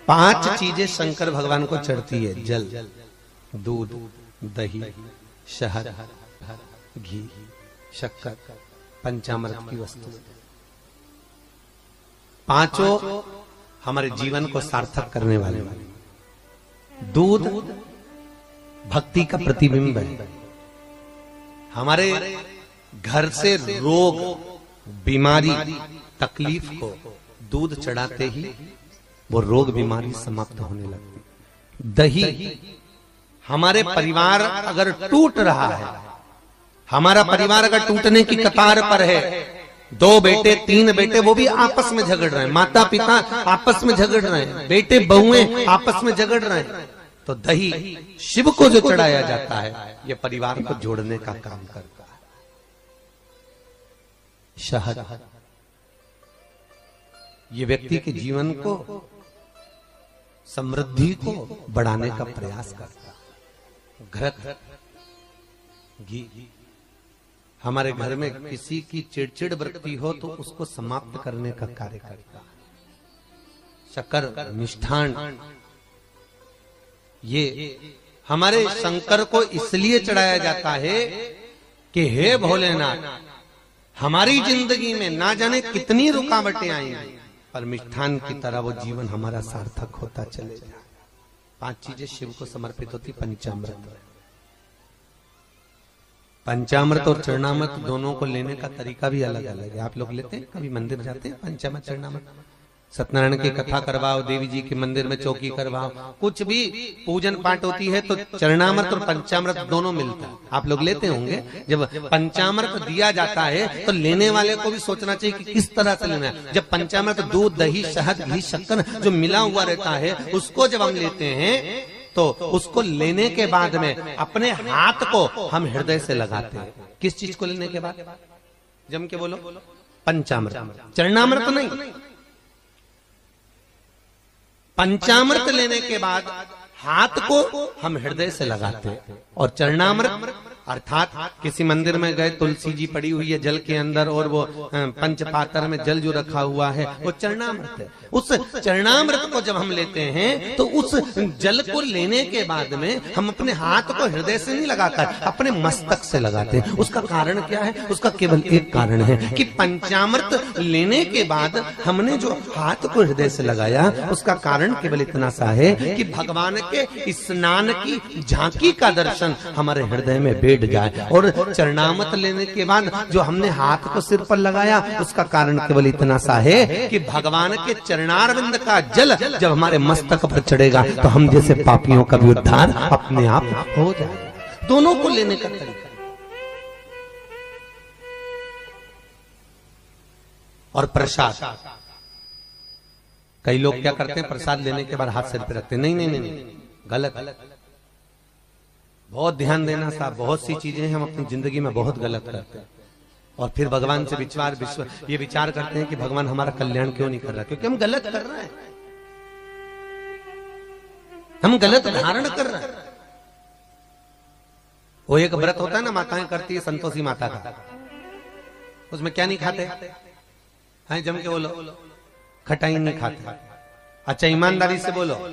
5 चीजें शंकर भगवान को चढ़ती है। जल, दूध, दही, शहद, घी, शक्कर, पंचामृत की वस्तु। पांचों हमारे जीवन को सार्थक करने वाले। दूध भक्ति का प्रतिबिंब है। हमारे घर से रोग, बीमारी, तकलीफ को दूध चढ़ाते ही वो रोग बीमारी समाप्त होने लगती। दही, हमारे परिवार अगर टूट रहा है, हमारा परिवार अगर टूटने की कतार पर है, 2 बेटे 3 बेटे वो भी आपस में झगड़ रहे हैं, माता पिता आपस में झगड़ रहे हैं, बेटे बहुएं आपस में झगड़ रहे हैं, तो दही शिव को जो चढ़ाया जाता है ये परिवार को जोड़ने का काम करता है। शहद, ये व्यक्ति के जीवन को, समृद्धि को बढ़ाने का प्रयास करता है। घृत, घी, हमारे घर में किसी की चिड़चिड़ वृत्ति हो तो उसको समाप्त करने का कार्य करता है। शक्कर, मिष्ठान, ये हमारे शंकर को इसलिए चढ़ाया जाता है कि हे भोलेनाथ, हमारी जिंदगी में ना जाने कितनी रुकावटें आएंगी, पर मिष्ठान की तरह वो जीवन हमारा सार्थक होता चले जाए। 5 चीजें शिव को समर्पित होती। पंचामृत, पंचामृत और चरणामृत दोनों को लेने का तरीका भी अलग अलग है। आप लोग लेते हैं, कभी मंदिर जाते हैं, पंचामृत चरणामृत, सत्यनारायण की कथा करवाओ, देवी जी के मंदिर में चौकी करवाओ, कुछ भी पूजन पाठ होती है तो चरणामृत और पंचामृत दोनों मिलता है। आप लोग लेते होंगे। जब पंचामृत दिया जाता है तो लेने वाले को भी सोचना चाहिए कि किस तरह से लेना है। जब पंचामृत दूध, दही, शहद, घी, शक्कर जो मिला हुआ रहता है, उसको जब हम लेते हैं तो उसको लेने के बाद में अपने हाथ को हम हृदय से लगाते हैं। किस चीज को लेने के बाद? जम के बोलो। पंचामृत, चरणामृत नहीं। पंचामृत लेने के बाद हाथ को हम हृदय से लगाते हैं। और चरणामृत अर्थात किसी मंदिर में गए, तुलसी जी पड़ी हुई है जल के अंदर और वो पंचपात्र में जल जो रखा हुआ है वो चरणामृत है। उस चरणामृत को जब हम लेते हैं तो उस जल को लेने के बाद में हम अपने हाथ को हृदय से नहीं लगाकर अपने मस्तक से लगाते हैं। उसका कारण क्या है? उसका केवल एक कारण है कि पंचामृत लेने के बाद हमने जो हाथ को हृदय से लगाया, उसका कारण केवल इतना सा है कि भगवान के स्नान की झांकी का दर्शन हमारे हृदय में बैठ जाए। और चरणामृत लेने के बाद जो हमने हाथ को सिर पर लगाया, उसका कारण केवल इतना सा है कि भगवान के चरणारविंद का जल जब हमारे मस्तक पर चढ़ेगा तो हम जैसे पापियों का भी उद्धार अपने आप हो जाएगा। दोनों को लेने का तरीका। और प्रसाद, कई लोग क्या करते हैं, प्रसाद लेने के बाद हाथ सिर पे रखते हैं। नहीं नहीं नहीं, गलत। बहुत ध्यान देना साहब। बहुत सी चीजें हम अपनी जिंदगी में बहुत गलत करते हैं और फिर भगवान से ये विचार करते हैं कि भगवान हमारा कल्याण क्यों नहीं कर रहा, क्योंकि हम गलत कर रहे हैं, हम गलत धारण कर रहे हैं। वो एक व्रत होता है ना, माताएं करती है संतोषी माता का, उसमें क्या नहीं खाते हैं? जम के बोलो। खटाई नहीं खाते। अच्छा ईमानदारी से बोलो,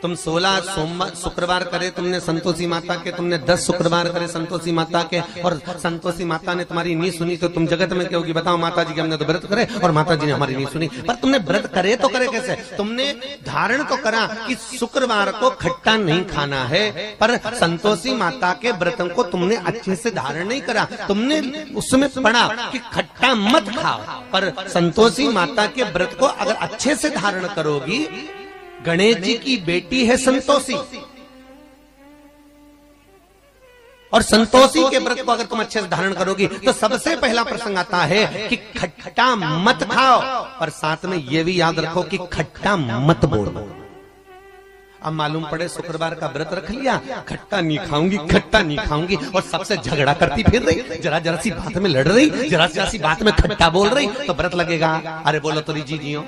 तुम 16 सोमवार शुक्रवार करे तुमने संतोषी माता के, तुमने 10 शुक्रवार करे संतोषी माता के, और संतोषी माता ने तुम्हारी नहीं सुनी तो तुम जगत में क्या होगी? बताओ, माता जी के हमने तो व्रत करे और माता जी ने हमारी नहीं सुनी। पर तुमने व्रत करे तो करे कैसे? तुमने धारण तो करा कि शुक्रवार को खट्टा नहीं खाना है, पर संतोषी माता के व्रत को तुमने अच्छे से धारण नहीं करा। तुमने उसमें पढ़ा कि खट्टा मत खाओ, पर संतोषी माता के व्रत को अगर अच्छे से धारण करोगी, गणेश जी की बेटी है संतोषी, और संतोषी के व्रत को अगर तुम अच्छे से धारण करोगी तो सबसे पहला प्रसंग आता है कि खट्टा मत खाओ, और साथ में यह भी याद रखो कि खट्टा मत बोलो। अब मालूम पड़े शुक्रवार का व्रत रख लिया, खट्टा नहीं खाऊंगी, खट्टा नहीं खाऊंगी, और सबसे झगड़ा करती फिर रही, जरा जरा सी बात में लड़ रही, जरा जरा सी बात में खट्टा बोल रही, तो व्रत लगेगा? अरे बोलो तो जी जियो,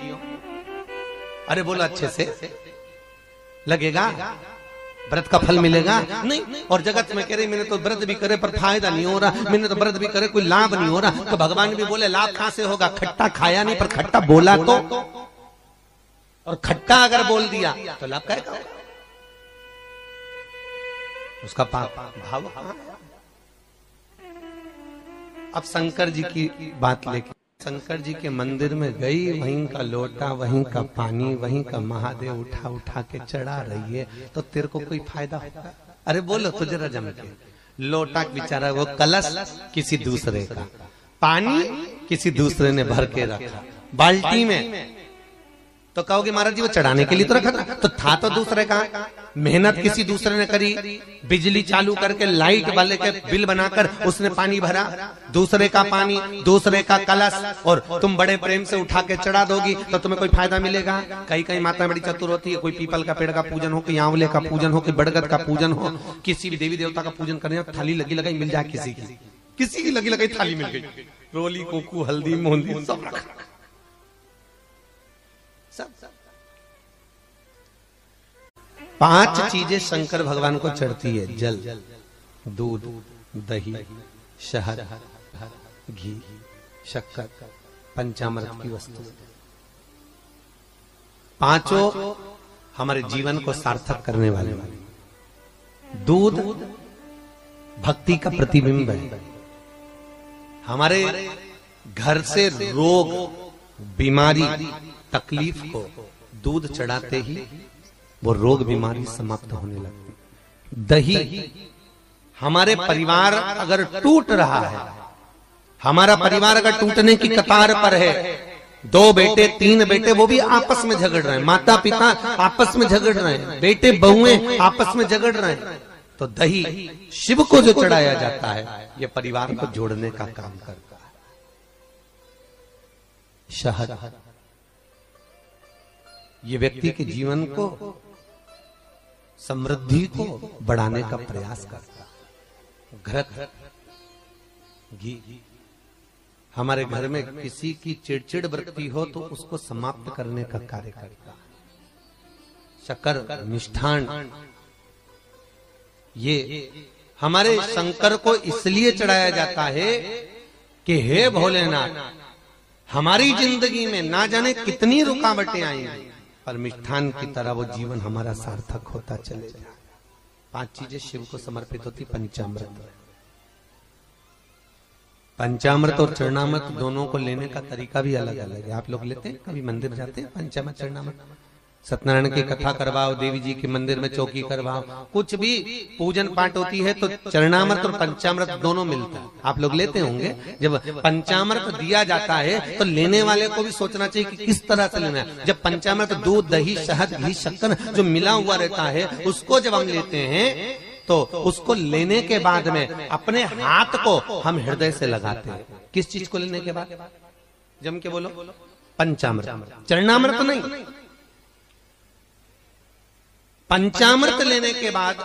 अरे बोलो अच्छे से, लगेगा? व्रत का फल मिलेगा? नहीं। और जगत में कह रही मैंने तो व्रत भी करे पर फायदा नहीं हो रहा, मैंने तो व्रत भी करे कोई लाभ नहीं हो रहा। तो भगवान भी बोले लाभ कहां से होगा? खट्टा खाया नहीं पर खट्टा बोला तो और खट्टा अगर बोल दिया तो लाभ का होगा, उसका पाप भाव। अब शंकर जी की बात लेके, शंकर जी के मंदिर में गई, वहीं का लोटा, वहीं का पानी, वहीं का महादेव उठा उठा के चढ़ा रही है, तो तेरे को कोई फायदा होगा? अरे बोलो तो जरा जम के। लोटा बेचारा वो कलश किसी दूसरे का, पानी किसी दूसरे ने भर के रखा बाल्टी में, तो कहोगे महाराज जी वो चढ़ाने के लिए तो रखा था, तो था तो दूसरे का। मेहनत किसी दूसरे ने करी, बिजली चालू करके लाइट वाले के बिल बनाकर उसने पानी भरा, दूसरे का पानी, दूसरे का कलश, और तुम बड़े प्रेम से उठा के चढ़ा दोगी तो तुम्हें कोई फायदा मिलेगा? कई कई माताएं बड़ी चतुर होती है, कोई पीपल का पेड़ का पूजन हो, कोई आंवले का पूजन हो, कोई बड़गद का पूजन हो, किसी भी देवी देवता का पूजन करने, थाली लगी लगाई मिल जाए, किसी की लगी लगाई थाली मिल गई, रोली कोकू हल्दी मोहंदी सब रखा, सब 5 चीजें शंकर भगवान को चढ़ती है, जल, दूध, दही, शहद, घी, शक्कर, पंचामृत की वस्तु। पांचों हमारे जीवन को सार्थक करने वाले। दूध भक्ति का प्रतिबिंब है। हमारे घर से रोग, बीमारी, तकलीफ को दूध चढ़ाते ही वो रोग बीमारी समाप्त होने लगती। दही, हमारे परिवार अगर टूट रहा है, हमारा परिवार अगर टूटने की कतार पर है, 2 बेटे 3 बेटे वो भी आपस में झगड़ रहे हैं, माता पिता आपस में झगड़ रहे हैं, बेटे बहुएं आपस में झगड़ रहे हैं, तो दही शिव को जो चढ़ाया जाता है ये परिवार को जोड़ने का काम करता है। शहद, ये व्यक्ति के जीवन को, समृद्धि को बढ़ाने का प्रयास करता है। घृत, घी, हमारे घर में किसी की चिड़चिड़ वृत्ति हो तो उसको समाप्त करने का कार्य करता है। शक्कर, मिष्ठान, ये हमारे शंकर को इसलिए चढ़ाया जाता है कि हे भोलेनाथ, हमारी जिंदगी में ना जाने कितनी रुकावटें आई, पर मिष्ठान की तरह वो जीवन हमारा सार्थक होता चले जाए। 5 चीजें शिव को समर्पित होती। पंचामृत, पंचामृत और चरणामृत दोनों को लेने का तरीका भी अलग अलग है। आप लोग लेते हैं, कभी मंदिर जाते हैं, पंचामृत चरणामृत, सत्यनारायण की कथा करवाओ, देवी जी के मंदिर में चौकी करवाओ, कुछ भी पूजन पाठ होती है तो चरणामृत और पंचामृत दोनों मिलता है। आप लोग लेते होंगे। जब पंचामृत दिया जाता है तो लेने वाले को भी सोचना चाहिए कि किस तरह से लेना है। जब पंचामृत दूध, दही, शहद, घी, शक्कर जो मिला हुआ रहता है, उसको जब हम लेते हैं तो उसको लेने के बाद में अपने हाथ को हम हृदय से लगाते हैं। किस चीज को लेने के बाद? जम के बोलो। पंचामृत, चरणामृत नहीं। पंचामृत लेने के बाद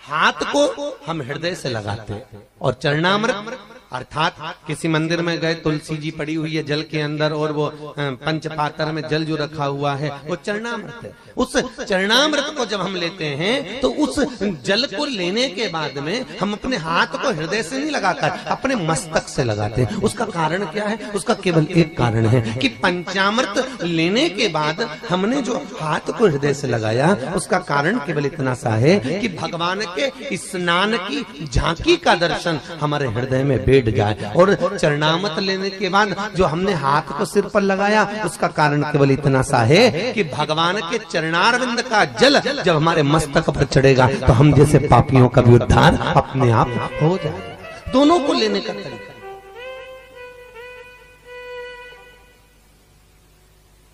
हाथ को हम हृदय से लगाते हैं, और चरणामृत अर्थात किसी मंदिर में गए, तुलसी जी पड़ी हुई है जल के अंदर, और वो पंचपात्र में जल जो रखा हुआ है वो चरणामृत है। उस चरणामृत को जब हम लेते हैं तो उस जल को लेने के बाद में हम अपने हाथ को हृदय से नहीं लगाकर अपने मस्तक से लगाते हैं। उसका कारण क्या है? उसका केवल एक कारण है कि पंचामृत लेने के बाद हमने जो हाथ को हृदय से लगाया, उसका कारण केवल इतना सा है कि भगवान के स्नान की झांकी का दर्शन हमारे हृदय में बैठ जाए। और चरणामृत लेने के बाद जो हमने हाथ को सिर पर लगाया, उसका कारण केवल इतना सा है कि भगवान के चरणारविंद का जल जब हमारे मस्तक पर चढ़ेगा तो हम जैसे पापियों का भी उद्धार अपने आप हो जाएगा। दोनों को लेने का तरीका।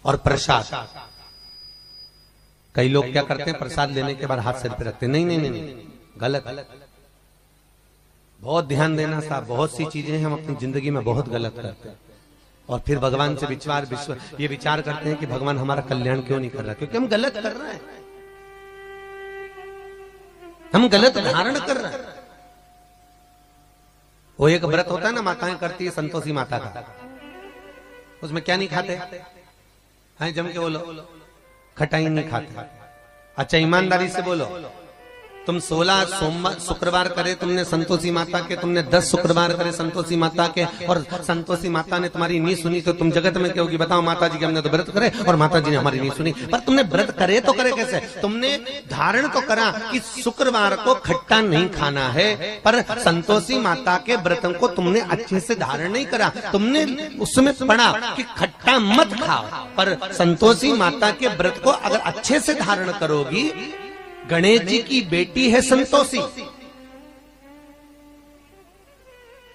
और प्रसाद, कई लोग क्या करते हैं, प्रसाद लेने के बाद हाथ सिर पे रखते हैं। नहीं नहीं नहीं, गलत। बहुत ध्यान देना साहब। बहुत सी चीजें हम अपनी जिंदगी में बहुत गलत करते हैं, और फिर भगवान से ये विचार करते हैं कि भगवान हमारा कल्याण क्यों नहीं कर रहा, क्योंकि हम गलत कर रहे हैं, हम गलत धारण कर रहे हैं। वो एक व्रत होता है ना, माताएं करती है, संतोषी माता का, उसमें क्या नहीं खाते हैं? जम के बोलो। खटाई नहीं खाते। अच्छा ईमानदारी से बोलो, तुम 16 सोमवार शुक्रवार करे तुमने संतोषी माता के, तुमने 10 शुक्रवार करे संतोषी माता के, और संतोषी माता ने तुम्हारी नहीं सुनी, तो तुम जगत में कहोगी बताओ माता जी के हमने तो व्रत करे और माता जी ने हमारी नहीं सुनी। पर तुमने व्रत करे तो करे कैसे? तुमने धारण तो करा कि शुक्रवार को खट्टा नहीं खाना है, पर संतोषी माता के व्रतों को तुमने अच्छे से धारण नहीं करा। तुमने उसमें पढ़ा कि खट्टा मत खाओ, पर संतोषी माता के व्रत को अगर अच्छे से धारण करोगी, गणेश जी की बेटी है संतोषी,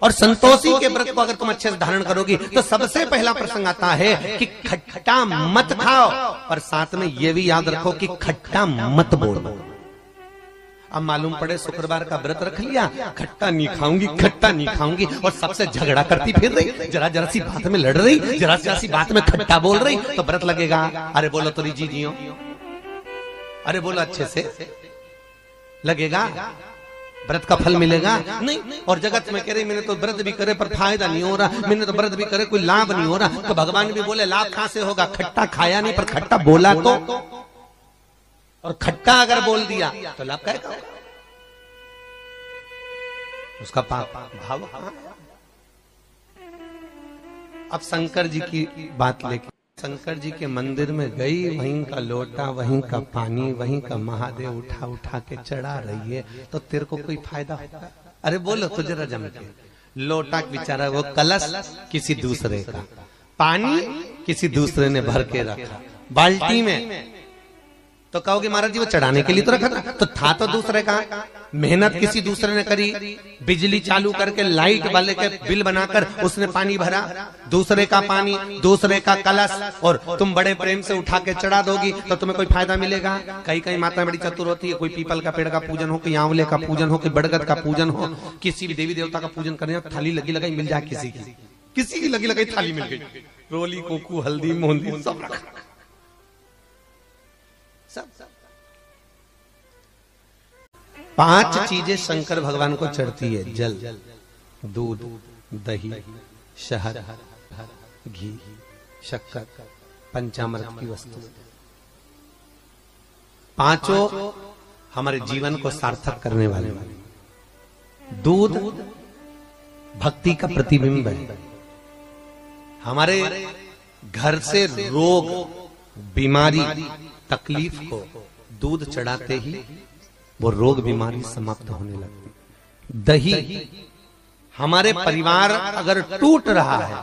और संतोषी के व्रत को अगर तुम अच्छे से धारण करोगी तो सबसे पहला प्रसंग आता है कि खट्टा मत खाओ, पर साथ में यह भी याद रखो कि खट्टा मत बोलो। अब मालूम पड़े शुक्रवार का व्रत रख लिया, खट्टा नहीं खाऊंगी, खट्टा नहीं खाऊंगी, और सबसे झगड़ा करती फिर रही, जरा जरा सी बात में लड़ रही, जरा जरा सी बात में खट्टा बोल रही, तो व्रत लगेगा? अरे बोलो तो जी जियो, अरे बोलो अच्छे से, लगेगा? व्रत का फल मिलेगा? नहीं। और जगत में कह रही मैंने तो व्रत भी करे पर फायदा नहीं हो रहा, मैंने तो व्रत भी करे कोई लाभ नहीं हो रहा, तो भगवान भी बोले लाभ कहां से होगा? खट्टा खाया नहीं पर खट्टा बोला तो, और खट्टा अगर बोल दिया तो लाभ क्या होगा? उसका पाप भाव। अब शंकर जी की बात लेके, शंकर जी के मंदिर में गई, वहीं का लोटा, वहीं का पानी, वहीं का महादेव उठा उठा के चढ़ा रही है, तो तेरे को कोई फायदा होगा? अरे बोलो तो जरा जम के। लोटा बेचारा वो कलश किसी दूसरे का, पानी किसी दूसरे ने भर के रखा बाल्टी में, तो कहोगे महाराज जी वो चढ़ाने के लिए तो रखा था, तो था तो दूसरे का, मेहनत किसी दूसरे ने करी, बिजली चालू करके लाइट वाले के बिल बनाकर उसने पानी भरा, दूसरे का पानी, दूसरे का कलश, और तुम बड़े प्रेम से उठा के चढ़ा दोगी तो तुम्हें कोई फायदा मिलेगा? कई कई माता बड़ी चतुर होती है, कोई पीपल का पेड़ का पूजन हो, कोई आंवले का पूजन हो, कोई बड़गद का पूजन हो, किसी भी देवी देवता का पूजन करने, थाली लगी लगाई मिल जाए, किसी की लगी लगाई थाली मिल गई, रोली कोकू हल्दी मोहंदी सब रखा, सब 5 चीजें शंकर भगवान को चढ़ती है: जल, दूध, दही, शहद, घी, शक्कर, पंचामृत की वस्तु। पांचों हमारे जीवन को सार्थक करने वाले। दूध भक्ति का प्रतिबिंब है। हमारे घर से रोग, बीमारी, तकलीफ को दूध चढ़ाते ही वो रोग बीमारी समाप्त होने लगती। दही, हमारे परिवार अगर टूट रहा है,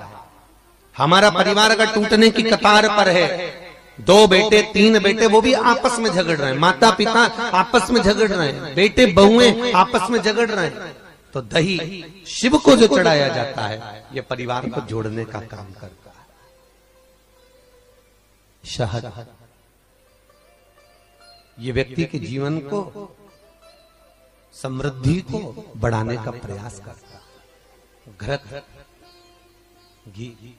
हमारा परिवार अगर टूटने की कतार पर है, 2 बेटे 3 बेटे वो भी आपस में झगड़ रहे हैं, माता पिता आपस में झगड़ रहे हैं, बेटे बहुएं आपस में झगड़ रहे हैं, तो दही शिव को जो चढ़ाया जाता है ये परिवार को जोड़ने का काम करता है। शहद, ये व्यक्ति के जीवन को, समृद्धि को बढ़ाने का प्रयास करता है। घृत, घी,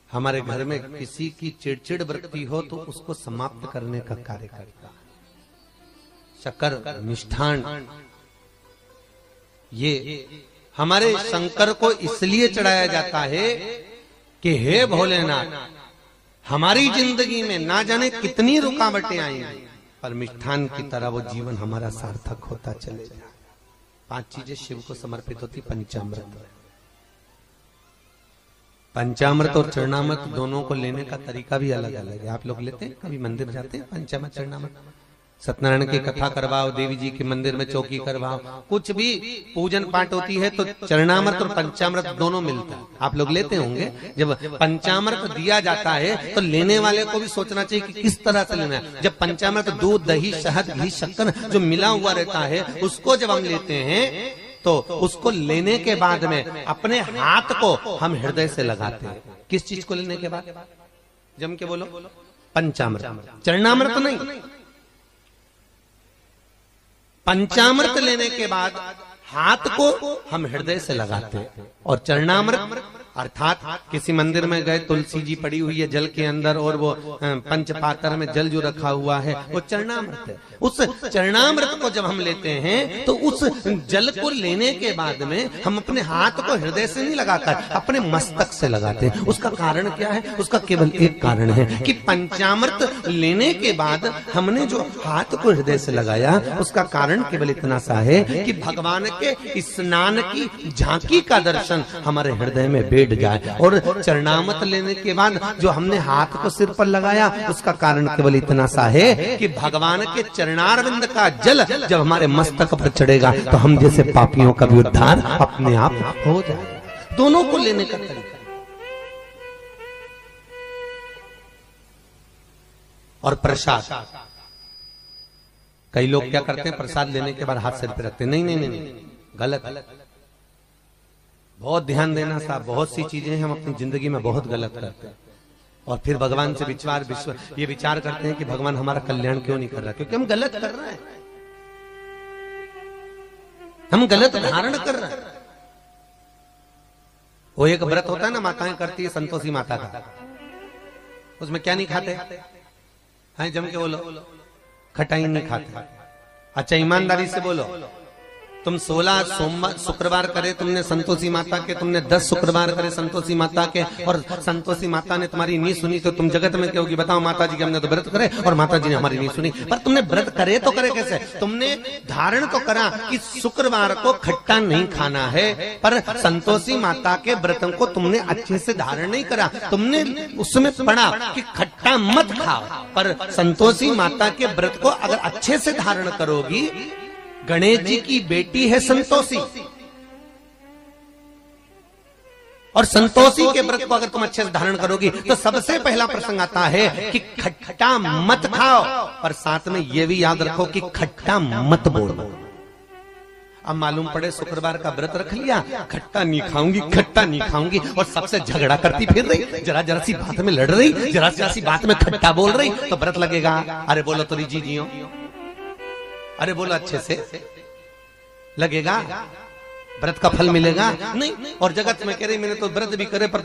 हमारे घर में किसी की चिड़चिड़ वृत्ति हो तो उसको समाप्त करने का कार्य करता है। शक्कर, मिष्ठान, ये हमारे शंकर को इसलिए चढ़ाया जाता है कि हे भोलेनाथ, हमारी जिंदगी में ना जाने कितनी रुकावटें आई, पर मिष्ठान की तरह वो जीवन हमारा सार्थक होता चले जाए। 5 चीजें शिव को समर्पित होती। पंचामृत, पंचामृत और चरणामृत दोनों को लेने का तरीका भी अलग अलग है। आप लोग लेते हैं, कभी मंदिर जाते हैं, पंचामृत चरणामृत, सत्यनारायण की कथा करवाओ, देवी जी के मंदिर में चौकी करवाओ, कुछ भी पूजन पाठ होती है तो चरणामृत और पंचामृत दोनों मिलता है। आप लोग लेते होंगे। जब पंचामृत दिया जाता है तो लेने वाले को भी सोचना चाहिए कि किस तरह से लेना है। जब पंचामृत दूध, दही, शहद, घी, शक्कर जो मिला हुआ रहता है, उसको जब हम लेते हैं तो उसको लेने के बाद में अपने हाथ को हम हृदय से लगाते हैं। किस चीज को लेने के बाद? जम के बोलो। पंचामृत, चरणामृत नहीं। पंचामृत लेने के बाद हाथ को हम हृदय से लगाते हैं, और चरणामृत अर्थात किसी मंदिर में गए, तुलसी जी पड़ी हुई है जल के अंदर और वो पंचपात्र में जल जो रखा हुआ है वो चरणामृत है। उस चरणामृत को जब हम लेते हैं तो उस जल को लेने के बाद में हम अपने हाथ को हृदय से नहीं लगाकर अपने मस्तक से लगाते हैं। उसका कारण क्या है? उसका केवल एक कारण है कि पंचामृत लेने के बाद हमने जो हाथ को हृदय से लगाया, उसका कारण केवल इतना सा है कि भगवान के स्नान की झांकी का दर्शन हमारे हृदय में बैठ जाए। और चरणामृत लेने के बाद जो हमने हाथ को सिर पर लगाया, उसका कारण केवल इतना सा है कि भगवान के चरणारविंद का जल जब हमारे मस्तक पर चढ़ेगा तो हम जैसे पापियों का भी उद्धार अपने आप हो जाएगा। दोनों को लेने का तरीका। और प्रसाद, कई लोग क्या करते हैं, प्रसाद लेने के बाद हाथ सिर पे रखते हैं। नहीं नहीं नहीं, नहीं, गलत। बहुत ध्यान देना साहब, बहुत सी चीजें हम अपनी जिंदगी में बहुत गलत करते हैं और फिर भगवान से ये विचार करते हैं कि भगवान हमारा कल्याण क्यों नहीं कर रहा, क्योंकि हम गलत कर रहे हैं, हम गलत धारण कर रहे हैं। वो एक व्रत होता है ना, माताएं करती है संतोषी माता का, उसमें क्या नहीं खाते हैं, जम के बोलो, खटाई नहीं खाते। अच्छा ईमानदारी से बोलो, तुम 16 सोमवार शुक्रवार करे तुमने संतोषी माता के, तुमने 10 शुक्रवार करे संतोषी माता के, और संतोषी माता ने तुम्हारी नहीं सुनी तो तुम जगत में कहोगी बताओ माता जी के हमने तो व्रत करे और माता जी ने हमारी नहीं सुनी। पर तुमने व्रत करे तो करे कैसे? तुमने धारण तो करा कि शुक्रवार को खट्टा नहीं खाना है, पर संतोषी माता के व्रतों को तुमने अच्छे से धारण नहीं करा। तुमने उसमें पढ़ा कि खट्टा मत खाओ, पर संतोषी माता के व्रत को अगर अच्छे से धारण करोगी, गणेश जी की बेटी है संतोषी, और संतोषी के व्रत को अगर तुम अच्छे से धारण करोगी तो सबसे पहला प्रसंग आता है कि खट्टा मत खाओ, और साथ में यह भी याद रखो कि खट्टा मत बोलो। अब मालूम पड़े शुक्रवार का व्रत रख लिया, खट्टा नहीं खाऊंगी, खट्टा नहीं खाऊंगी, और सबसे झगड़ा करती फिर रही, जरा जरा सी बात में लड़ रही, जरा जरा सी बात में खट्टा बोल रही, तो व्रत लगेगा। अरे बोलो तो जी जियो, अरे बोलो अच्छे से, लगेगा? व्रत का फल मिलेगा नहीं। और जगत में कह रही मैंने तो व्रत भी करे पर